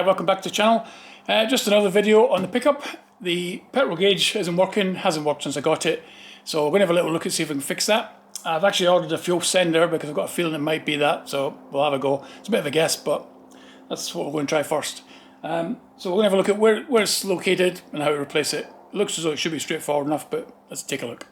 Hi, welcome back to the channel. Just another video on the pickup. The petrol gauge isn't working, hasn't worked since I got it. So we're going to have a little look and see if we can fix that. I've actually ordered a fuel sender because I've got a feeling it might be that, so we'll have a go. It's a bit of a guess, but that's what we're going to try first. So we're going to have a look at where it's located and how to replace it. It looks as though it should be straightforward enough, but let's take a look.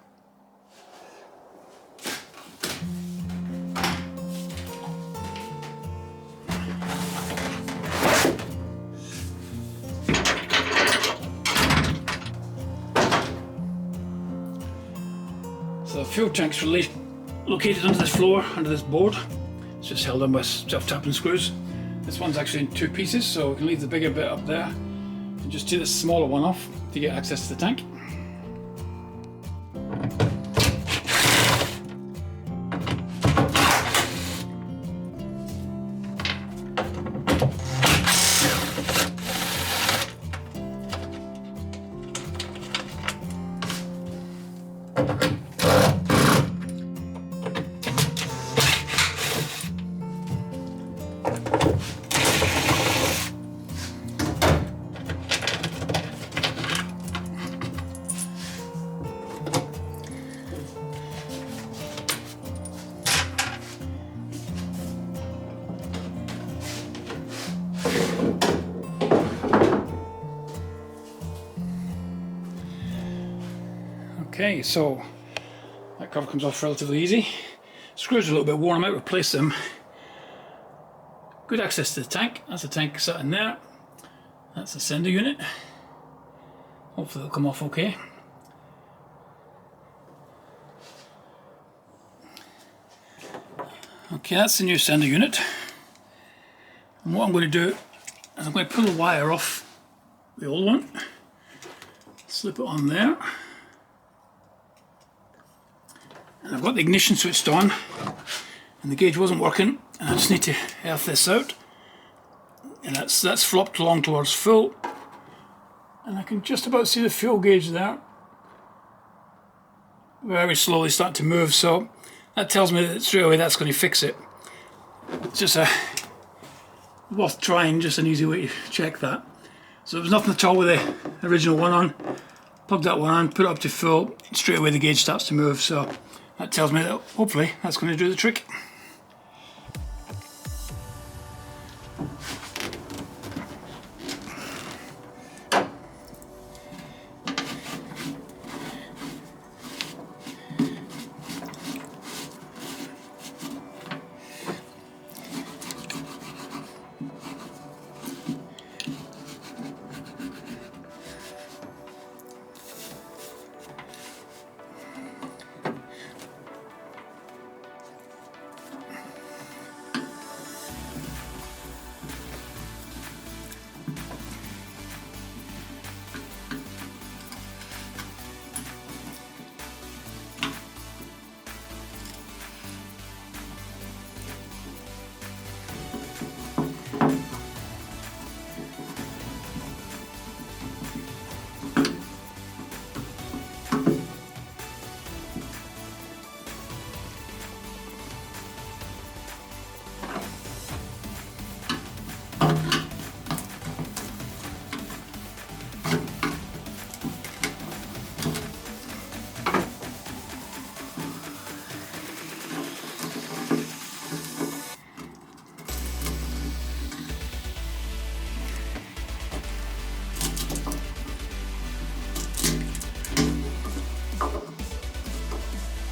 So the fuel tank's located under this floor, under this board. It's just held on by self-tapping screws. This one's actually in two pieces, so we can leave the bigger bit up there and just take the smaller one off to get access to the tank. Okay, so that cover comes off relatively easy. Screws are a little bit worn, I might replace them. Good access to the tank. That's the tank sat in there. That's the sender unit. Hopefully it'll come off okay. Okay, that's the new sender unit. And what I'm going to do is I'm going to pull the wire off the old one, slip it on there. And I've got the ignition switched on and the gauge wasn't working, and I just need to earth this out, and that's flopped along towards full, and I can just about see the fuel gauge there very slowly starting to move, so that tells me that straight away that's going to fix it. It's just worth trying, just an easy way to check that. So there was nothing at all with the original one on. Plug that one on, put it up to full, and straight away the gauge starts to move, so that tells me that hopefully that's going to do the trick.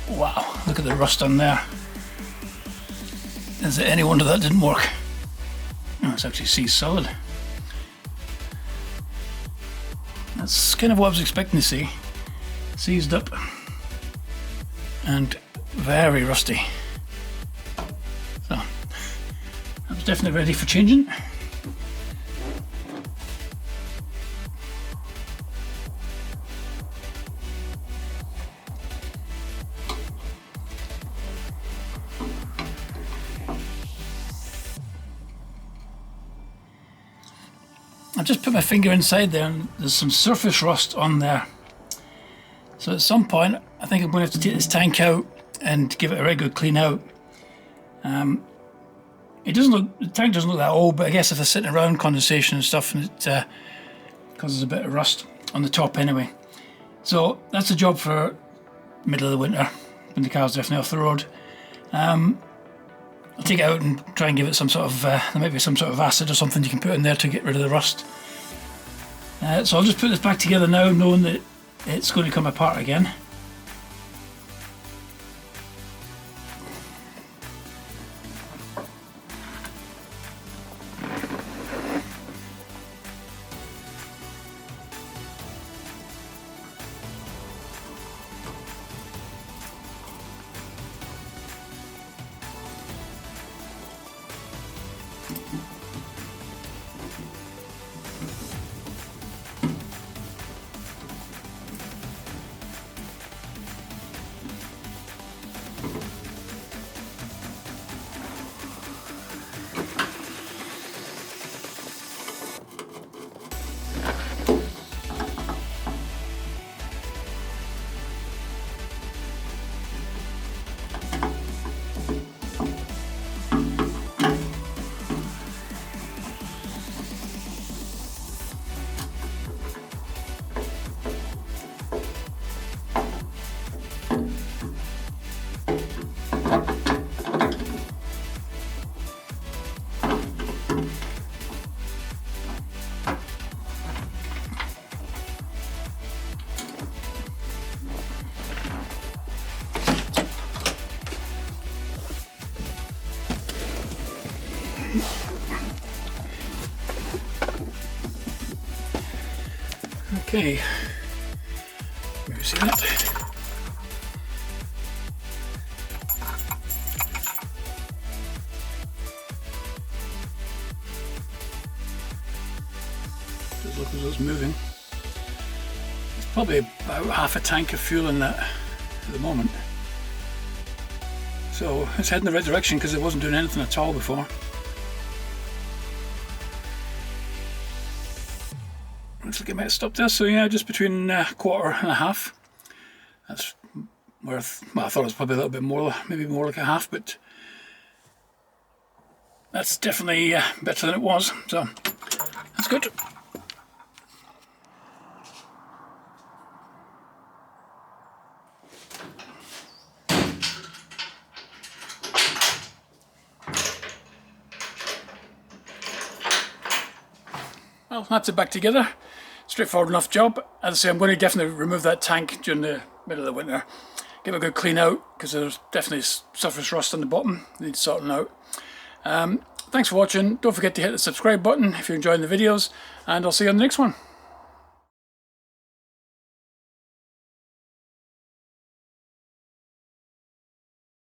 Wow, look at the rust on there. Is it any wonder that didn't work? No, it's actually seized solid. That's kind of what I was expecting to see. Seized up and very rusty. So, that was definitely ready for changing. I've just put my finger inside there and there's some surface rust on there. So at some point I think I'm going to have to take this tank out and give it a very good clean out. It doesn't look, the tank doesn't look that old, but I guess if they're sitting around condensation and stuff, and it causes a bit of rust on the top anyway. So that's the job for middle of the winter, when the car's definitely off the road. I'll take it out and try and give it some sort of, there might be some sort of acid or something you can put in there to get rid of the rust. So I'll just put this back together now, knowing that it's going to come apart again. Okay, maybe see that. Does look as though it's moving. It's probably about half a tank of fuel in that at the moment. So it's heading in the right direction because it wasn't doing anything at all before. Looks like I might have stopped there, so yeah, just between a quarter and a half. That's worth, well, I thought it was probably a little bit more, maybe more like a half, but that's definitely better than it was, so that's good. Well, that's it back together. Straightforward enough job. As I say, I'm going to definitely remove that tank during the middle of the winter. Give it a good clean out, because there's definitely surface rust on the bottom. Needs sorting out. Thanks for watching. Don't forget to hit the subscribe button if you're enjoying the videos, and I'll see you on the next one.